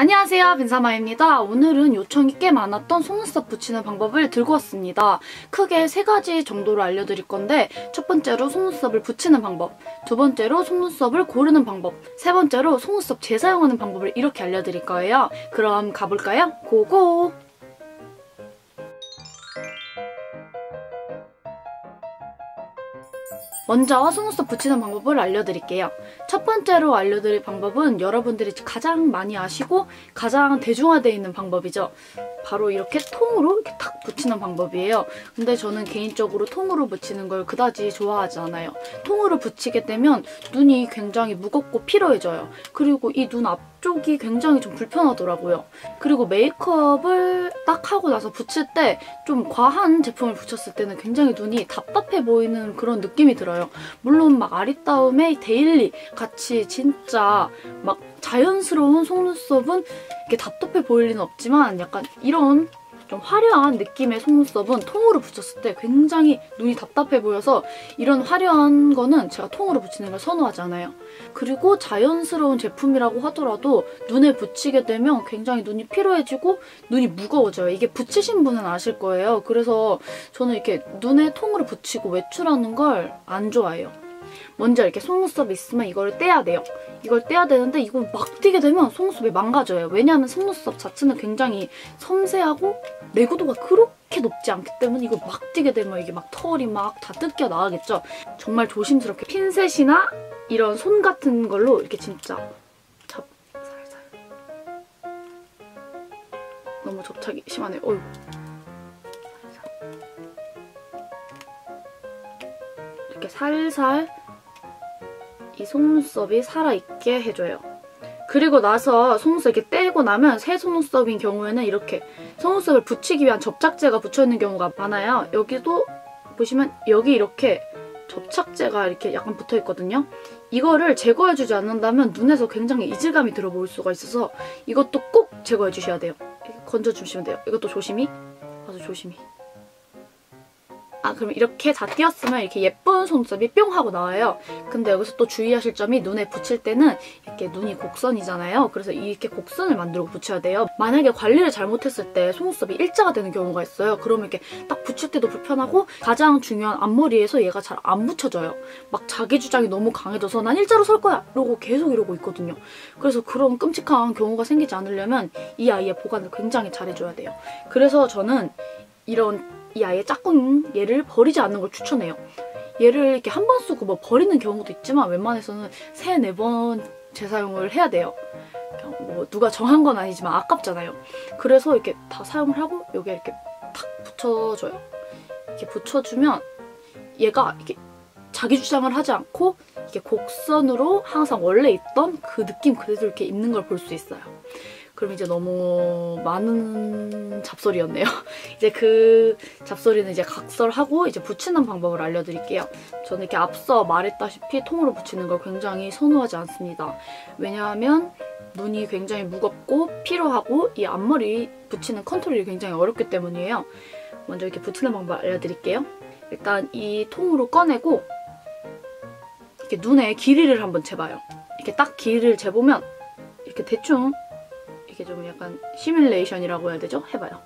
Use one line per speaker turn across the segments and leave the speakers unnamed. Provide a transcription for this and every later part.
안녕하세요, 빈사마입니다. 오늘은 요청이 꽤 많았던 속눈썹 붙이는 방법을 들고 왔습니다. 크게 3가지 정도로 알려드릴 건데, 첫 번째로 속눈썹을 붙이는 방법, 두 번째로 속눈썹을 고르는 방법, 세 번째로 속눈썹 재사용하는 방법을 이렇게 알려드릴 거예요. 그럼 가볼까요? 고고! 먼저 속눈썹 붙이는 방법을 알려드릴게요. 첫 번째로 알려드릴 방법은 여러분들이 가장 많이 아시고 가장 대중화되어 있는 방법이죠. 바로 이렇게 통으로 이렇게 탁 붙이는 방법이에요. 근데 저는 개인적으로 통으로 붙이는 걸 그다지 좋아하지 않아요. 통으로 붙이게 되면 눈이 굉장히 무겁고 피로해져요. 그리고 이 눈 앞쪽이 굉장히 좀 불편하더라고요. 그리고 메이크업을 딱 하고 나서 붙일 때 좀 과한 제품을 붙였을 때는 굉장히 눈이 답답해 보이는 그런 느낌이 들어요. 물론 막 아리따움의 데일리 같이 진짜 막 자연스러운 속눈썹은 이렇게 답답해 보일 리는 없지만 약간 이런 좀 화려한 느낌의 속눈썹은 통으로 붙였을 때 굉장히 눈이 답답해 보여서 이런 화려한 거는 제가 통으로 붙이는 걸 선호하지 않아요. 그리고 자연스러운 제품이라고 하더라도 눈에 붙이게 되면 굉장히 눈이 피로해지고 눈이 무거워져요. 이게 붙이신 분은 아실 거예요. 그래서 저는 이렇게 눈에 통으로 붙이고 외출하는 걸 안 좋아해요. 먼저 이렇게 속눈썹이 있으면 이걸 떼야 돼요. 이걸 떼야 되는데 이걸 막 떼게 되면 속눈썹이 망가져요. 왜냐하면 속눈썹 자체는 굉장히 섬세하고 내구도가 그렇게 높지 않기 때문에 이걸 막 떼게 되면 이게 막 털이 막 다 뜯겨 나가겠죠. 정말 조심스럽게 핀셋이나 이런 손 같은 걸로 이렇게 진짜 살살. 너무 접착이 심하네요. 어이구. 이렇게 살살 이 속눈썹이 살아있게 해줘요. 그리고 나서 속눈썹 이렇게 떼고 나면 새 속눈썹인 경우에는 이렇게 속눈썹을 붙이기 위한 접착제가 붙여있는 경우가 많아요. 여기도 보시면 여기 이렇게 접착제가 이렇게 약간 붙어있거든요. 이거를 제거해주지 않는다면 눈에서 굉장히 이질감이 들어볼 수가 있어서 이것도 꼭 제거해주셔야 돼요. 건져주시면 돼요. 이것도 조심히, 아주 조심히. 그럼 이렇게 다 띄었으면 이렇게 예쁜 속눈썹이 뿅 하고 나와요. 근데 여기서 또 주의하실 점이 눈에 붙일 때는 이렇게 눈이 곡선이잖아요. 그래서 이렇게 곡선을 만들고 붙여야 돼요. 만약에 관리를 잘못했을 때 속눈썹이 일자가 되는 경우가 있어요. 그러면 이렇게 딱 붙일 때도 불편하고 가장 중요한 앞머리에서 얘가 잘 안 붙여져요. 막 자기 주장이 너무 강해져서 난 일자로 설 거야! 이러고 계속 이러고 있거든요. 그래서 그런 끔찍한 경우가 생기지 않으려면 이 아이의 보관을 굉장히 잘해줘야 돼요. 그래서 저는 이 아이의 짝꿍 얘를 버리지 않는 걸 추천해요. 얘를 이렇게 한 번 쓰고 뭐 버리는 경우도 있지만 웬만해서는 3, 4번 재사용을 해야 돼요. 뭐 누가 정한 건 아니지만 아깝잖아요. 그래서 이렇게 다 사용을 하고 여기에 이렇게 탁 붙여줘요. 이렇게 붙여주면 얘가 이렇게 자기 주장을 하지 않고 이렇게 곡선으로 항상 원래 있던 그 느낌 그대로 이렇게 있는 걸 볼 수 있어요. 그럼 이제 너무 많은 잡소리였네요. 이제 그 잡소리는 이제 각설하고 이제 붙이는 방법을 알려드릴게요. 저는 이렇게 앞서 말했다시피 통으로 붙이는 걸 굉장히 선호하지 않습니다. 왜냐하면 눈이 굉장히 무겁고 피로하고 이 앞머리 붙이는 컨트롤이 굉장히 어렵기 때문이에요. 먼저 이렇게 붙이는 방법 알려드릴게요. 일단 이 통으로 꺼내고 이렇게 눈에 길이를 한번 재봐요. 이렇게 딱 길이를 재보면 이렇게 대충 이렇게 좀 약간 시뮬레이션이라고 해야 되죠? 해봐요.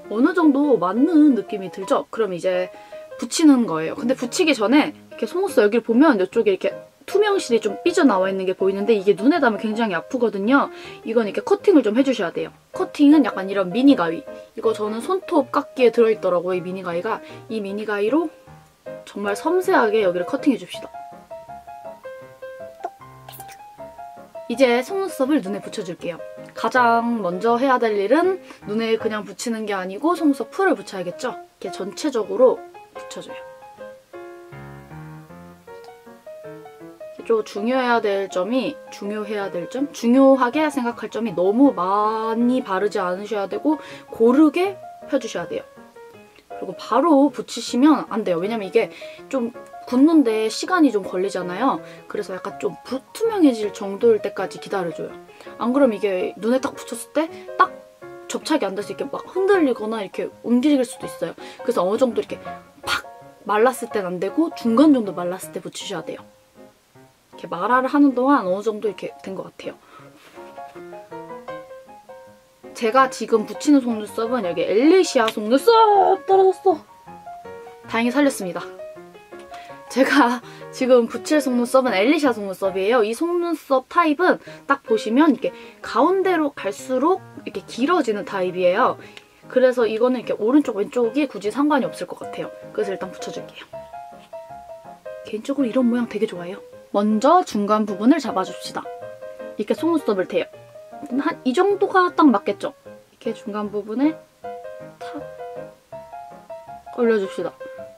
어느 정도 맞는 느낌이 들죠? 그럼 이제 붙이는 거예요. 근데 붙이기 전에 이렇게 속눈썹 여기를 보면 이쪽에 이렇게 투명실이 좀 삐져나와 있는 게 보이는데 이게 눈에 닿으면 굉장히 아프거든요. 이건 이렇게 커팅을 좀 해주셔야 돼요. 커팅은 약간 이런 미니 가위. 이거 저는 손톱 깎기에 들어있더라고요, 이 미니 가위가. 이 미니 가위로 정말 섬세하게 여기를 커팅해줍시다. 이제 속눈썹을 눈에 붙여줄게요. 가장 먼저 해야 될 일은 눈에 그냥 붙이는 게 아니고 속눈썹 풀을 붙여야겠죠? 이렇게 전체적으로 붙여줘요. 좀 중요하게 생각할 점이 너무 많이 바르지 않으셔야 되고 고르게 펴주셔야 돼요. 그리고 바로 붙이시면 안 돼요. 왜냐면 이게 좀 굳는데 시간이 좀 걸리잖아요. 그래서 약간 좀 불투명해질 정도일 때까지 기다려줘요. 안 그러면 이게 눈에 딱 붙였을 때 딱 접착이 안 돼서 이렇게 막 흔들리거나 이렇게 움직일 수도 있어요. 그래서 어느 정도 이렇게 팍 말랐을 땐 안 되고 중간 정도 말랐을 때 붙이셔야 돼요. 이렇게 말아를 하는 동안 어느 정도 이렇게 된 것 같아요. 제가 지금 붙이는 속눈썹은 여기 엘리시아 속눈썹 떨어졌어. 다행히 살렸습니다. 제가 지금 붙일 속눈썹은 엘리시아 속눈썹이에요. 이 속눈썹 타입은 딱 보시면 이렇게 가운데로 갈수록 이렇게 길어지는 타입이에요. 그래서 이거는 이렇게 오른쪽 왼쪽이 굳이 상관이 없을 것 같아요. 그래서 일단 붙여줄게요. 개인적으로 이런 모양 되게 좋아해요. 먼저 중간 부분을 잡아줍시다. 이렇게 속눈썹을 대요. 한 이 정도가 딱 맞겠죠? 이렇게 중간 부분에 탁 올려줍시다.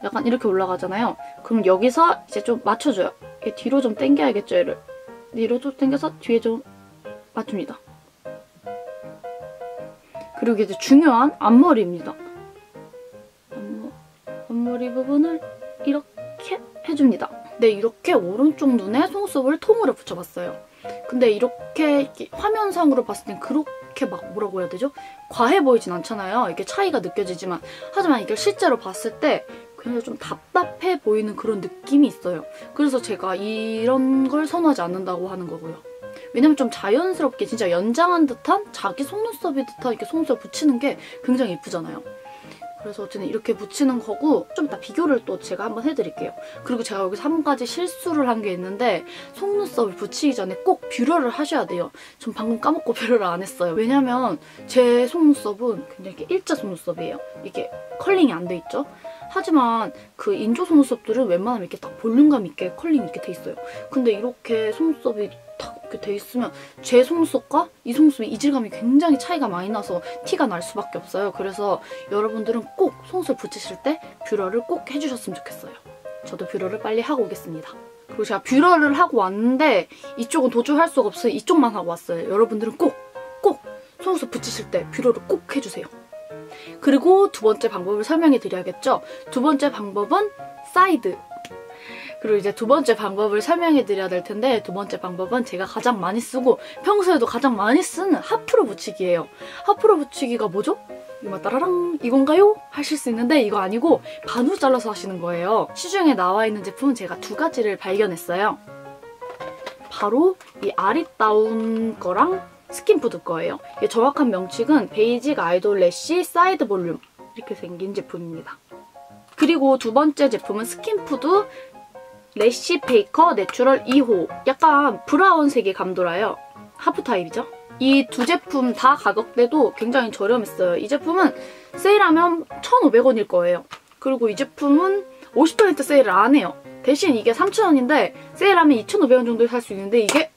약간 이렇게 올라가잖아요. 그럼 여기서 이제 좀 맞춰줘요. 얘 뒤로 좀 당겨야겠죠, 얘를. 뒤로 좀 당겨서 뒤에 좀 맞춥니다. 그리고 이제 중요한 앞머리입니다. 앞머리 부분을 이렇게 해줍니다. 네, 이렇게 오른쪽 눈에 속눈썹을 통으로 붙여봤어요. 근데 이렇게 화면상으로 봤을 땐 그렇게 막 뭐라고 해야 되죠? 과해 보이진 않잖아요. 이게 차이가 느껴지지만. 하지만 이걸 실제로 봤을 때 그냥 좀 답답해 보이는 그런 느낌이 있어요. 그래서 제가 이런 걸 선호하지 않는다고 하는 거고요. 왜냐면 좀 자연스럽게 진짜 연장한 듯한 자기 속눈썹이 듯한 이렇게 속눈썹 붙이는 게 굉장히 예쁘잖아요. 그래서 어쨌든 이렇게 붙이는 거고 좀 이따 비교를 또 제가 한번 해드릴게요. 그리고 제가 여기서 한 가지 실수를 한 게 있는데 속눈썹을 붙이기 전에 꼭 뷰러를 하셔야 돼요. 전 방금 까먹고 뷰러를 안 했어요. 왜냐면 제 속눈썹은 굉장히 이렇게 일자 속눈썹이에요. 이게 컬링이 안 돼 있죠? 하지만 그 인조 속눈썹들은 웬만하면 이렇게 딱 볼륨감 있게 컬링이 이렇게 돼 있어요. 근데 이렇게 속눈썹이 탁 이렇게 돼 있으면 제 속눈썹과 이 속눈썹의 이질감이 굉장히 차이가 많이 나서 티가 날 수밖에 없어요. 그래서 여러분들은 꼭 속눈썹 붙이실 때 뷰러를 꼭 해주셨으면 좋겠어요. 저도 뷰러를 빨리 하고 오겠습니다. 그리고 제가 뷰러를 하고 왔는데 이쪽은 도저히 할 수가 없어요. 이쪽만 하고 왔어요. 여러분들은 꼭 속눈썹 붙이실 때 뷰러를 꼭 해주세요. 그리고 두 번째 방법을 설명해 드려야겠죠? 두 번째 방법은 사이드. 그리고 이제 두 번째 방법을 설명해 드려야 될 텐데 두 번째 방법은 제가 가장 많이 쓰고 평소에도 가장 많이 쓰는 하프로 붙이기예요. 하프로 붙이기가 뭐죠? 이거 따라랑 이건가요? 하실 수 있는데 이거 아니고 반으로 잘라서 하시는 거예요. 시중에 나와 있는 제품은 제가 두 가지를 발견했어요. 바로 이 아리따운 거랑 스킨푸드 거예요. 이게 정확한 명칭은 베이직 아이돌 래쉬 사이드 볼륨 이렇게 생긴 제품입니다. 그리고 두 번째 제품은 스킨푸드 래쉬 페이커 내추럴 2호 약간 브라운색의 감도라요. 하프 타입이죠. 이 두 제품 다 가격대도 굉장히 저렴했어요. 이 제품은 세일하면 1,500원일 거예요. 그리고 이 제품은 50% 세일을 안 해요. 대신 이게 3,000원인데 세일하면 2,500원 정도에 살 수 있는데 이게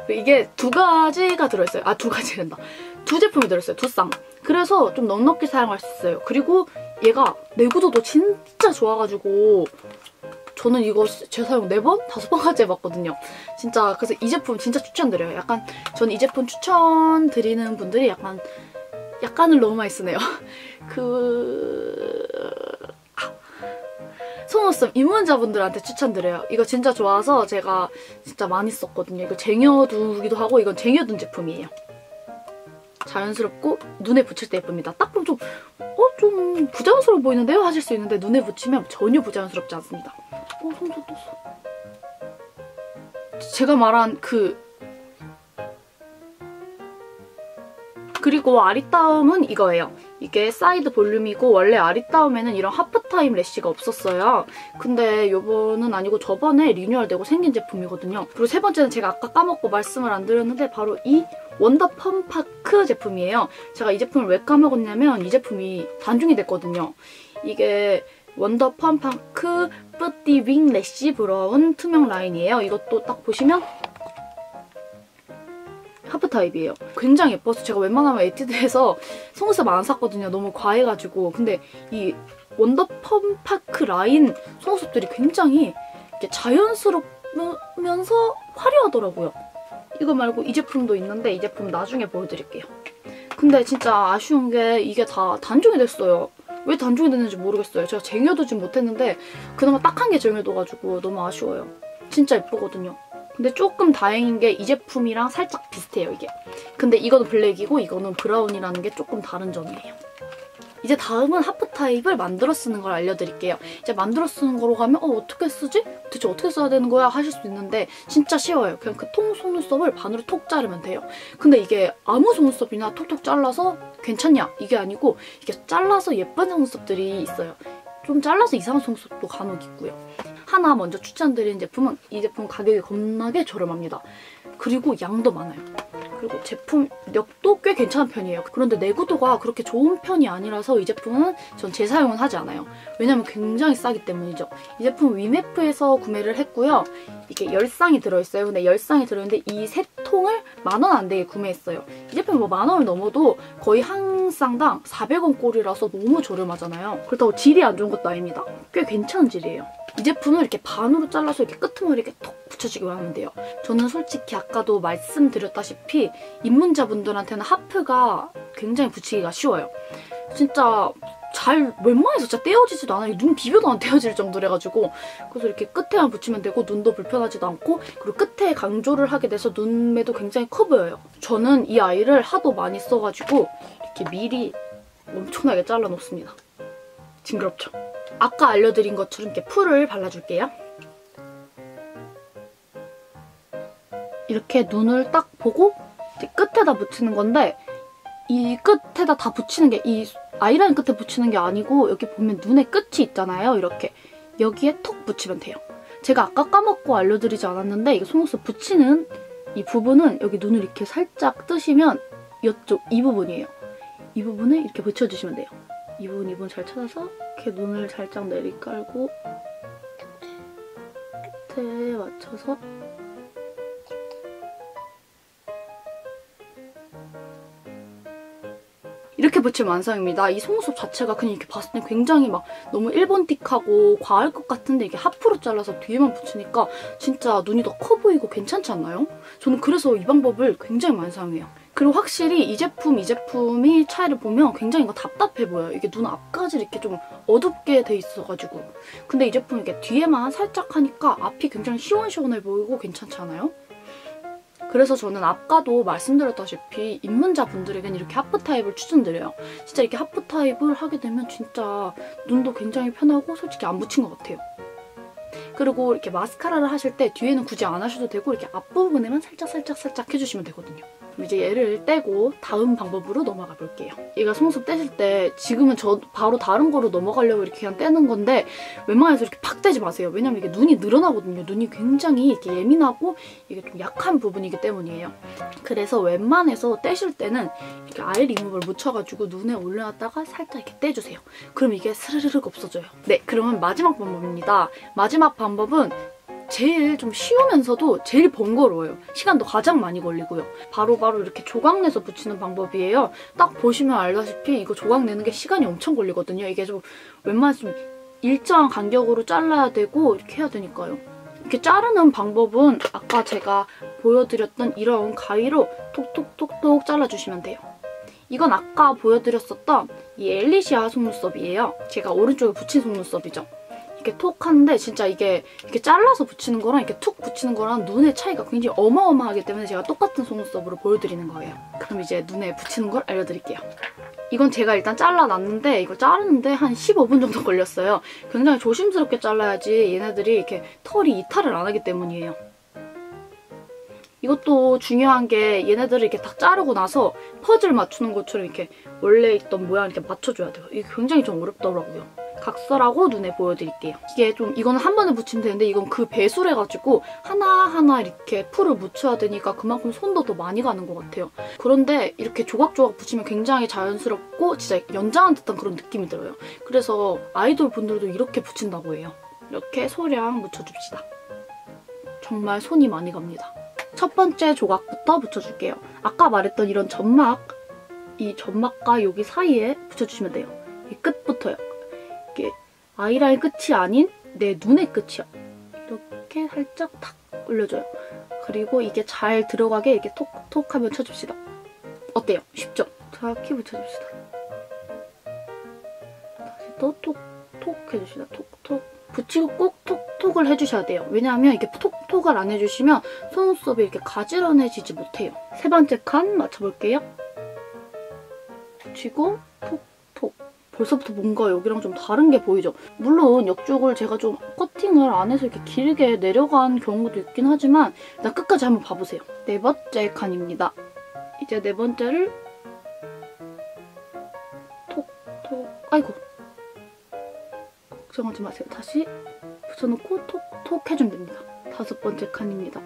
이게 두 가지가 들어있어요. 아, 두 가지란다. 두 제품이 들어있어요. 두 쌍. 그래서 좀 넉넉히 사용할 수 있어요. 그리고 얘가 내구도도 진짜 좋아가지고 저는 이거 재사용 4번? 5번까지 해봤거든요. 진짜 그래서 이 제품 진짜 추천드려요. 약간 저는 이 제품 추천드리는 분들이 약간을 너무 많이 쓰네요. 속눈썹 입문자분들한테 추천드려요. 이거 진짜 좋아서 제가 진짜 많이 썼거든요. 이거 쟁여두기도 하고 이건 쟁여둔 제품이에요. 자연스럽고 눈에 붙일 때 예쁩니다. 딱 보면 좀 부자연스러워 보이는데요? 하실 수 있는데 눈에 붙이면 전혀 부자연스럽지 않습니다. 속눈썹 떴어. 제가 말한 그리고 아리따움은 이거예요. 이게 사이드 볼륨이고 원래 아리따움에는 이런 하프타임 래쉬가 없었어요. 근데 요번은 아니고 저번에 리뉴얼되고 생긴 제품이거든요. 그리고 세 번째는 제가 아까 까먹고 말씀을 안 드렸는데 바로 이 원더 펌파크 제품이에요. 제가 이 제품을 왜 까먹었냐면 이 제품이 단종이 됐거든요. 이게 원더 펌파크 뿌띠 윙 래쉬 브라운 투명 라인이에요. 이것도 딱 보시면 하프 타입이에요. 굉장히 예뻐서 제가 웬만하면 에뛰드에서 속눈썹 안 샀거든요. 너무 과해가지고. 근데 이 원더 펌파크 라인 속눈썹들이 굉장히 이렇게 자연스러우면서 화려하더라고요. 이거 말고 이 제품도 있는데 이 제품 나중에 보여드릴게요. 근데 진짜 아쉬운 게 이게 다 단종이 됐어요. 왜 단종이 됐는지 모르겠어요. 제가 쟁여두진 못했는데 그나마 딱 한 개 쟁여둬가지고 너무 아쉬워요. 진짜 예쁘거든요. 근데 조금 다행인 게 이 제품이랑 살짝 비슷해요, 이게. 근데 이거는 블랙이고 이거는 브라운이라는 게 조금 다른 점이에요. 이제 다음은 하프 타입을 만들어 쓰는 걸 알려드릴게요. 이제 만들어 쓰는 거로 가면 어떻게 쓰지? 대체 어떻게 써야 되는 거야? 하실 수 있는데 진짜 쉬워요. 그냥 그 통 속눈썹을 반으로 톡 자르면 돼요. 근데 이게 아무 속눈썹이나 톡톡 잘라서 괜찮냐? 이게 아니고 이게 잘라서 예쁜 속눈썹들이 있어요. 좀 잘라서 이상한 속눈썹도 간혹 있고요. 하나 먼저 추천드리는 제품은 이 제품 가격이 겁나게 저렴합니다. 그리고 양도 많아요. 그리고 제품력도 꽤 괜찮은 편이에요. 그런데 내구도가 그렇게 좋은 편이 아니라서 이 제품은 전 재사용은 하지 않아요. 왜냐면 굉장히 싸기 때문이죠. 이 제품 위메프에서 구매를 했고요. 이게 10쌍이 들어있어요. 근데 10쌍이 들어있는데 이 세 통을 10,000원 안 되게 구매했어요. 이 제품 뭐 10,000원을 넘어도 거의 한 쌍당 400원 꼴이라서 너무 저렴하잖아요. 그렇다고 질이 안 좋은 것도 아닙니다. 꽤 괜찮은 질이에요. 이 제품을 이렇게 반으로 잘라서 이렇게 끄트머리 이렇게 톡 붙여주기만 하면 돼요. 저는 솔직히 아까도 말씀드렸다시피 입문자분들한테는 하프가 굉장히 붙이기가 쉬워요. 진짜 웬만해서 진짜 떼어지지도 않아요. 눈 비벼도 안 떼어질 정도래가지고. 그래서 이렇게 끝에만 붙이면 되고 눈도 불편하지도 않고, 그리고 끝에 강조를 하게 돼서 눈매도 굉장히 커 보여요. 저는 이 아이를 하도 많이 써가지고 이렇게 미리 엄청나게 잘라놓습니다. 징그럽죠? 아까 알려드린 것처럼 이렇게 풀을 발라줄게요. 이렇게 눈을 딱 보고 이제 끝에다 붙이는 건데, 이 끝에다 다 붙이는 게 이 아이라인 끝에 붙이는 게 아니고 여기 보면 눈의 끝이 있잖아요. 이렇게 여기에 톡 붙이면 돼요. 제가 아까 까먹고 알려드리지 않았는데 이게 속눈썹 붙이는 이 부분은 여기 눈을 이렇게 살짝 뜨시면 이쪽 이 부분이에요. 이 부분에 이렇게 붙여주시면 돼요. 이 부분 잘 찾아서 이렇게 눈을 살짝 내리깔고 끝에 맞춰서 이렇게 붙이면 완성입니다. 이 속눈썹 자체가 그냥 이렇게 봤을 때 굉장히 막 너무 일본틱하고 과할 것 같은데 이게 하프로 잘라서 뒤에만 붙이니까 진짜 눈이 더 커 보이고 괜찮지 않나요? 저는 그래서 이 방법을 굉장히 많이 사용해요. 그리고 확실히 이 제품이 차이를 보면 굉장히 이거 답답해 보여요. 이게 눈 앞까지 이렇게 좀 어둡게 돼 있어가지고. 근데 이 제품 이렇게 뒤에만 살짝 하니까 앞이 굉장히 시원시원해 보이고 괜찮지 않아요? 그래서 저는 아까도 말씀드렸다시피 입문자분들에겐 이렇게 하프 타입을 추천드려요. 진짜 이렇게 하프 타입을 하게 되면 진짜 눈도 굉장히 편하고 솔직히 안 붙인 것 같아요. 그리고 이렇게 마스카라를 하실 때 뒤에는 굳이 안 하셔도 되고 이렇게 앞부분에만 살짝 해주시면 되거든요. 그럼 이제 얘를 떼고 다음 방법으로 넘어가 볼게요. 얘가 속눈썹 떼실 때 지금은 저 바로 다른 거로 넘어가려고 이렇게 그냥 떼는 건데 웬만해서 이렇게 팍 떼지 마세요. 왜냐면 이게 눈이 늘어나거든요. 눈이 굉장히 이렇게 예민하고 이게 좀 약한 부분이기 때문이에요. 그래서 웬만해서 떼실 때는 이렇게 아이 리무버를 묻혀가지고 눈에 올려놨다가 살짝 이렇게 떼주세요. 그럼 이게 스르르륵 없어져요. 네, 그러면 마지막 방법입니다. 마지막 방법은 제일 좀 쉬우면서도 제일 번거로워요. 시간도 가장 많이 걸리고요. 바로바로 이렇게 조각 내서 붙이는 방법이에요. 딱 보시면 알다시피 이거 조각 내는 게 시간이 엄청 걸리거든요. 이게 좀 웬만해서 좀 일정한 간격으로 잘라야 되고 이렇게 해야 되니까요. 이렇게 자르는 방법은 아까 제가 보여드렸던 이런 가위로 톡톡톡톡 잘라주시면 돼요. 이건 아까 보여드렸었던 이 엘리시아 속눈썹이에요. 제가 오른쪽에 붙인 속눈썹이죠. 이렇게 톡 하는데 진짜 이게 이렇게 잘라서 붙이는 거랑 이렇게 툭 붙이는 거랑 눈의 차이가 굉장히 어마어마하기 때문에 제가 똑같은 속눈썹으로 보여드리는 거예요. 그럼 이제 눈에 붙이는 걸 알려드릴게요. 이건 제가 일단 잘라놨는데 이걸 자르는데 한 15분 정도 걸렸어요. 굉장히 조심스럽게 잘라야지 얘네들이 이렇게 털이 이탈을 안 하기 때문이에요. 이것도 중요한 게 얘네들을 이렇게 딱 자르고 나서 퍼즐 맞추는 것처럼 이렇게 원래 있던 모양 이렇게 맞춰줘야 돼요. 이게 굉장히 좀 어렵더라고요. 각설하고 눈에 보여드릴게요. 이게 좀 이거는 한 번에 붙이면 되는데 이건 그 배수를 해가지고 하나하나 이렇게 풀을 묻혀야 되니까 그만큼 손도 더 많이 가는 것 같아요. 그런데 이렇게 조각조각 붙이면 굉장히 자연스럽고 진짜 연장한 듯한 그런 느낌이 들어요. 그래서 아이돌 분들도 이렇게 붙인다고 해요. 이렇게 소량 묻혀줍시다. 정말 손이 많이 갑니다. 첫 번째 조각부터 붙여줄게요. 아까 말했던 이런 점막, 이 점막과 여기 사이에 붙여주시면 돼요. 이 끝부터요. 이게 아이라인 끝이 아닌 내 눈의 끝이요. 이렇게 살짝 탁 올려줘요. 그리고 이게 잘 들어가게 이렇게 톡톡 하면 쳐줍시다. 어때요? 쉽죠? 정확히 붙여줍시다. 다시 또 톡톡 해줍시다. 톡톡. 붙이고 꼭 톡톡을 해주셔야 돼요. 왜냐하면 이렇게 톡톡을 안 해주시면 속눈썹이 이렇게 가지런해지지 못해요. 세 번째 칸 맞춰볼게요. 붙이고 톡톡. 벌써부터 뭔가 여기랑 좀 다른 게 보이죠? 물론 옆쪽을 제가 좀 커팅을 안 해서 이렇게 길게 내려간 경우도 있긴 하지만 일단 끝까지 한번 봐보세요. 네 번째 칸입니다. 이제 네 번째를 톡톡, 아이고 걱정하지 마세요. 다시 붙여놓고 톡톡 해주면 됩니다. 다섯 번째 칸입니다.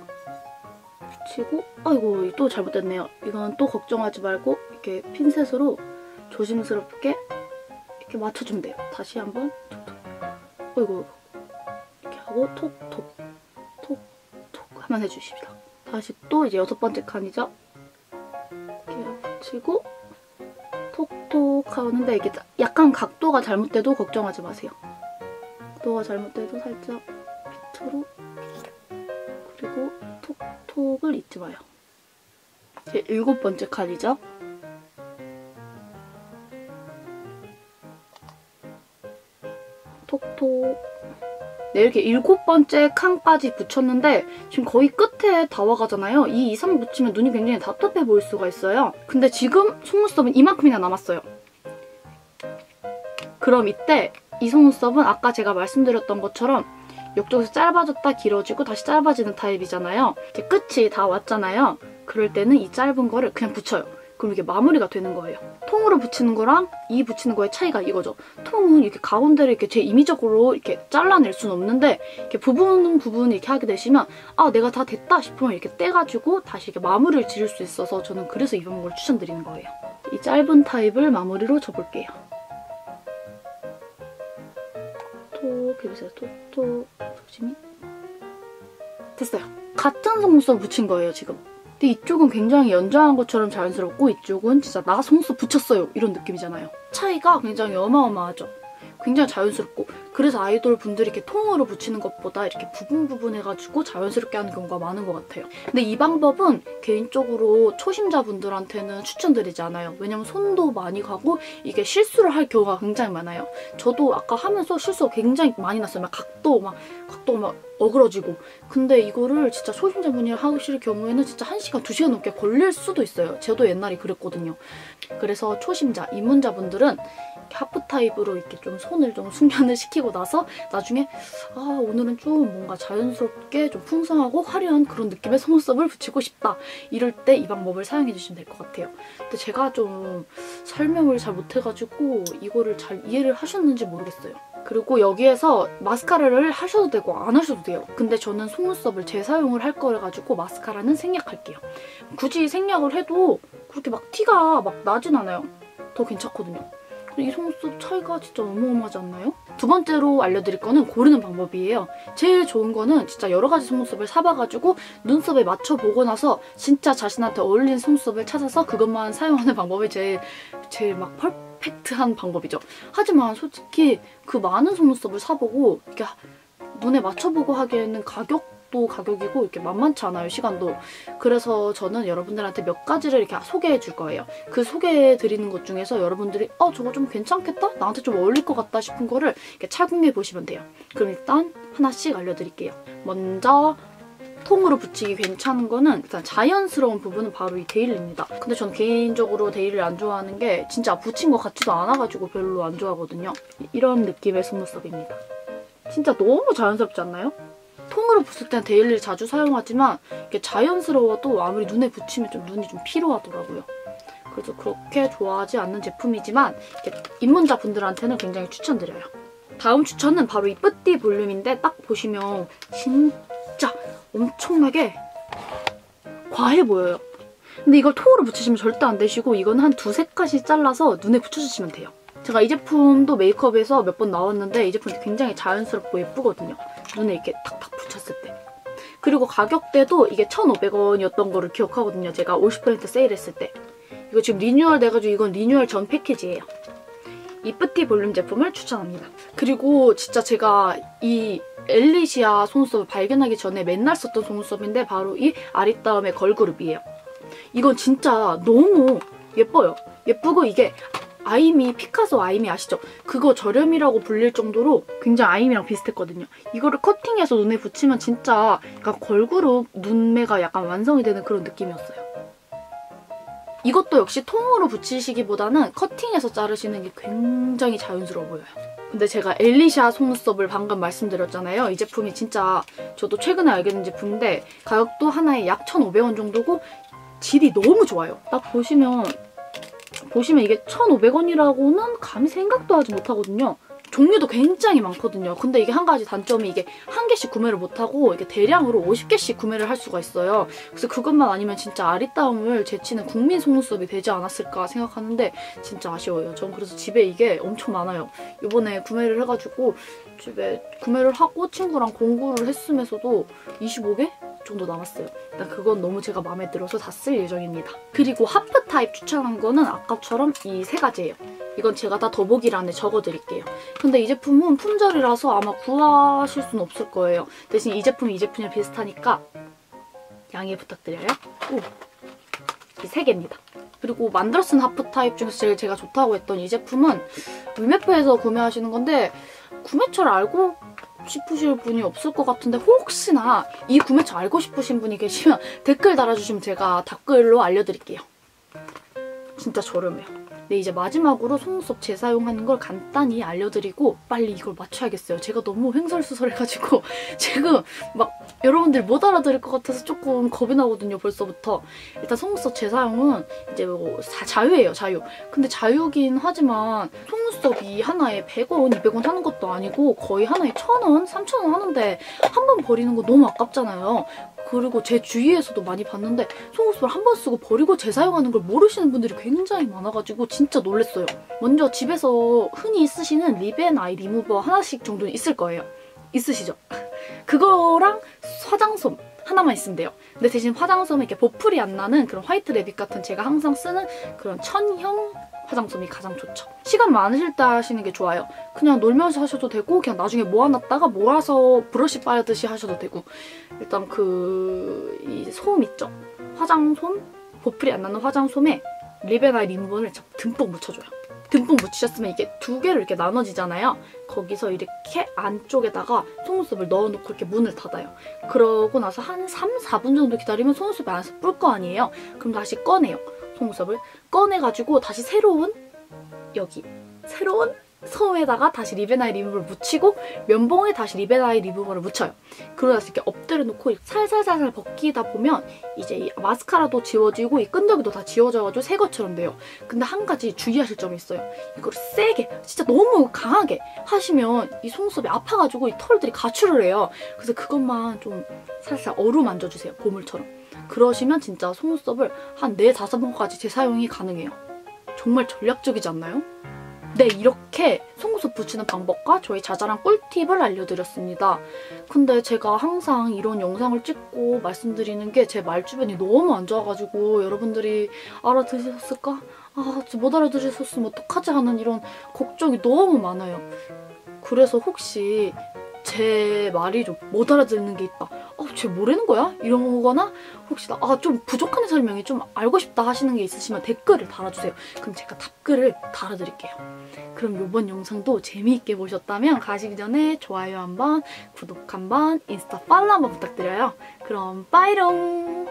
붙이고, 아이고 또 잘못됐네요. 이건 또 걱정하지 말고 이렇게 핀셋으로 조심스럽게 이렇게 맞춰주면 돼요. 다시 한번 톡톡, 아이고 이렇게 하고 톡톡 톡톡 하면 해주십니다. 다시 또 이제 여섯 번째 칸이죠. 이렇게 붙이고 톡톡 하는데 이게 약간 각도가 잘못돼도 걱정하지 마세요. 각도가 잘못돼도 살짝 밑으로, 그리고 톡톡을 잊지 마요. 이제 일곱 번째 칸이죠. 톡톡. 네, 이렇게 일곱 번째 칸까지 붙였는데 지금 거의 끝에 다 와가잖아요. 이 이상 붙이면 눈이 굉장히 답답해 보일 수가 있어요. 근데 지금 속눈썹은 이만큼이나 남았어요. 그럼 이때 이 속눈썹은 아까 제가 말씀드렸던 것처럼 옆쪽에서 짧아졌다 길어지고 다시 짧아지는 타입이잖아요. 이제 끝이 다 왔잖아요. 그럴 때는 이 짧은 거를 그냥 붙여요. 그럼 이게 마무리가 되는 거예요. 통으로 붙이는 거랑 이 붙이는 거의 차이가 이거죠. 통은 이렇게 가운데를 이렇게 제 임의적으로 이렇게 잘라낼 수는 없는데 이렇게 부분 이렇게 하게 되시면 아 내가 다 됐다 싶으면 이렇게 떼가지고 다시 이렇게 마무리를 지을 수 있어서 저는 그래서 이 방법을 추천드리는 거예요. 이 짧은 타입을 마무리로 줘볼게요. 톡 해주세요. 톡톡 조심히. 됐어요. 같은 속눈썹 붙인 거예요 지금. 근데 이쪽은 굉장히 연장한 것처럼 자연스럽고 이쪽은 진짜 나 속눈썹 붙였어요 이런 느낌이잖아요. 차이가 굉장히 어마어마하죠. 굉장히 자연스럽고 그래서 아이돌 분들이 이렇게 통으로 붙이는 것보다 이렇게 부분 해가지고 자연스럽게 하는 경우가 많은 것 같아요. 근데 이 방법은 개인적으로 초심자분들한테는 추천드리지 않아요. 왜냐면 손도 많이 가고 이게 실수를 할 경우가 굉장히 많아요. 저도 아까 하면서 실수가 굉장히 많이 났어요. 각도 막 어그러지고. 근데 이거를 진짜 초심자분이 하실 경우에는 진짜 1시간, 2시간 넘게 걸릴 수도 있어요. 저도 옛날에 그랬거든요. 그래서 초심자, 입문자분들은 하프 타입으로 이렇게 좀 손을 좀 숙련을 시키고 나서 나중에 아 오늘은 좀 뭔가 자연스럽게 좀 풍성하고 화려한 그런 느낌의 속눈썹을 붙이고 싶다 이럴 때 이 방법을 사용해 주시면 될 것 같아요. 근데 제가 좀 설명을 잘 못해가지고 이거를 잘 이해를 하셨는지 모르겠어요. 그리고 여기에서 마스카라를 하셔도 되고 안 하셔도 돼요. 근데 저는 속눈썹을 재사용을 할 거라가지고 마스카라는 생략할게요. 굳이 생략을 해도 그렇게 막 티가 막 나진 않아요. 더 괜찮거든요. 이 속눈썹 차이가 진짜 어마어마하지 않나요? 두 번째로 알려드릴 거는 고르는 방법이에요. 제일 좋은 거는 진짜 여러 가지 속눈썹을 사봐가지고 눈썹에 맞춰보고 나서 진짜 자신한테 어울리는 속눈썹을 찾아서 그것만 사용하는 방법이 제일 막 퍼펙트한 방법이죠. 하지만 솔직히 그 많은 속눈썹을 사보고 이렇게 눈에 맞춰보고 하기에는 가격도 가격이고 이렇게 만만치 않아요, 시간도. 그래서 저는 여러분들한테 몇 가지를 이렇게 소개해 줄 거예요. 그 소개해 드리는 것 중에서 여러분들이 저거 좀 괜찮겠다? 나한테 좀 어울릴 것 같다 싶은 거를 이렇게 착용해 보시면 돼요. 그럼 일단 하나씩 알려드릴게요. 먼저 통으로 붙이기 괜찮은 거는 일단 자연스러운 부분은 바로 이 데일리입니다. 근데 저는 개인적으로 데일리를 안 좋아하는 게 진짜 붙인 것 같지도 않아가지고 별로 안 좋아하거든요. 이런 느낌의 속눈썹입니다. 진짜 너무 자연스럽지 않나요? 통으로 붙일 때는 데일리를 자주 사용하지만 이게 자연스러워도 아무리 눈에 붙이면 좀 눈이 좀 피로하더라고요. 그래서 그렇게 좋아하지 않는 제품이지만 입문자분들한테는 굉장히 추천드려요. 다음 추천은 바로 이 뿌띠 볼륨인데 딱 보시면 진짜 엄청나게 과해 보여요. 근데 이걸 통으로 붙이시면 절대 안 되시고 이건 한 2-3칸씩 잘라서 눈에 붙여주시면 돼요. 제가 이 제품도 메이크업에서 몇 번 나왔는데 이 제품이 굉장히 자연스럽고 예쁘거든요. 눈에 이렇게 탁탁 붙였을 때. 그리고 가격대도 이게 1,500원이었던 거를 기억하거든요. 제가 50% 세일했을 때. 이거 지금 리뉴얼 돼가지고 이건 리뉴얼 전 패키지예요. 이 뿌띠 볼륨 제품을 추천합니다. 그리고 진짜 제가 이 엘리시아 속눈썹을 발견하기 전에 맨날 썼던 속눈썹인데 바로 이 아리따움의 걸그룹이에요. 이건 진짜 너무 예뻐요. 예쁘고 이게 아이미, 피카소 아이미 아시죠? 그거 저렴이라고 불릴 정도로 굉장히 아이미랑 비슷했거든요. 이거를 커팅해서 눈에 붙이면 진짜 약간 걸그룹 눈매가 약간 완성이 되는 그런 느낌이었어요. 이것도 역시 통으로 붙이시기보다는 커팅해서 자르시는 게 굉장히 자연스러워 보여요. 근데 제가 엘리샤 속눈썹을 방금 말씀드렸잖아요. 이 제품이 진짜 저도 최근에 알게 된 제품인데 가격도 하나에 약 1,500원 정도고 질이 너무 좋아요. 딱 보시면 이게 1,500원이라고는 감히 생각도 하지 못하거든요. 종류도 굉장히 많거든요. 근데 이게 한 가지 단점이 이게 한 개씩 구매를 못하고 이게 대량으로 50개씩 구매를 할 수가 있어요. 그래서 그것만 아니면 진짜 아리따움을 제치는 국민 속눈썹이 되지 않았을까 생각하는데 진짜 아쉬워요. 전 그래서 집에 이게 엄청 많아요. 이번에 구매를 해가지고 집에 구매를 하고 친구랑 공구를 했으면서도 25개? 정도 남았어요. 일단 그건 너무 제가 마음에 들어서 다 쓸 예정입니다. 그리고 하프 타입 추천한 거는 아까처럼 이 세 가지예요. 이건 제가 다 더보기란에 적어드릴게요. 근데 이 제품은 품절이라서 아마 구하실 수는 없을 거예요. 대신 이 제품이 이 제품이랑 비슷하니까 양해 부탁드려요. 이 세 개입니다. 그리고 만들어 쓴 하프 타입 중에서 제일 제가 좋다고 했던 이 제품은 위메프에서 구매하시는 건데 구매처를 알고 싶으실 분이 없을 것 같은데 혹시나 이 구매처 알고 싶으신 분이 계시면 댓글 달아주시면 제가 댓글로 알려드릴게요. 진짜 저렴해요. 네, 이제 마지막으로 속눈썹 재사용하는 걸 간단히 알려드리고 빨리 이걸 맞춰야겠어요. 제가 너무 횡설수설해가지고 지금 막 여러분들 못 알아들을 것 같아서 조금 겁이 나거든요, 벌써부터. 일단 속눈썹 재사용은 이제 뭐 자유예요, 자유. 근데 자유긴 하지만 속눈썹이 하나에 100원, 200원 하는 것도 아니고 거의 하나에 1,000원, 3,000원 하는데 한 번 버리는 거 너무 아깝잖아요. 그리고 제 주위에서도 많이 봤는데 속눈썹을 한 번 쓰고 버리고 재사용하는 걸 모르시는 분들이 굉장히 많아가지고 진짜 놀랐어요. 먼저 집에서 흔히 쓰시는 립 앤 아이 리무버 하나씩 정도는 있을 거예요. 있으시죠? 그거랑 화장솜 하나만 있으면 돼요. 근데 대신 화장솜에 이렇게 보풀이 안 나는 그런 화이트 레빗 같은 제가 항상 쓰는 그런 천형 화장솜이 가장 좋죠. 시간 많으실 때 하시는 게 좋아요. 그냥 놀면서 하셔도 되고 그냥 나중에 모아놨다가 몰아서 브러쉬 빨듯이 하셔도 되고 일단 이 솜 있죠? 화장솜? 보풀이 안 나는 화장솜에 립 앤 아이 리무버를 듬뿍 묻혀줘요. 듬뿍 묻히셨으면 이게 두 개로 이렇게 나눠지잖아요. 거기서 이렇게 안쪽에다가 속눈썹을 넣어놓고 이렇게 문을 닫아요. 그러고 나서 한 3, 4분 정도 기다리면 속눈썹이 안에서 뿔 거 아니에요? 그럼 다시 꺼내요. 속눈썹을 꺼내가지고 다시 새로운 솜에다가 다시 립 앤 아이 리무버를 묻히고 면봉에 다시 립 앤 아이 리무버를 묻혀요. 그러고 나서 이렇게 엎드려 놓고 살살살살 벗기다 보면 이제 이 마스카라도 지워지고 이 끈적이도 다 지워져가지고 새 것처럼 돼요. 근데 한 가지 주의하실 점이 있어요. 이걸 세게, 진짜 너무 강하게 하시면 이 속눈썹이 아파가지고 이 털들이 가출을 해요. 그래서 그것만 좀 살살 어루만져주세요. 보물처럼. 그러시면 진짜 속눈썹을 한 4, 5번까지 재사용이 가능해요. 정말 전략적이지 않나요? 네, 이렇게 속눈썹 붙이는 방법과 저희 자잘한 꿀팁을 알려드렸습니다. 근데 제가 항상 이런 영상을 찍고 말씀드리는 게 제 말주변이 너무 안 좋아가지고 여러분들이 알아들으셨을까? 못 알아들으셨으면 어떡하지 하는 이런 걱정이 너무 많아요. 그래서 혹시 제 말이 좀 못 알아듣는 게 있다. 쟤 뭐라는 거야? 이런 거나 혹시 좀 부족한 설명이 좀 알고 싶다 하시는 게 있으시면 댓글을 달아주세요. 그럼 제가 답글을 달아드릴게요. 그럼 이번 영상도 재미있게 보셨다면 가시기 전에 좋아요 한번, 구독 한번, 인스타 팔로우 한번 부탁드려요. 그럼 빠이롱!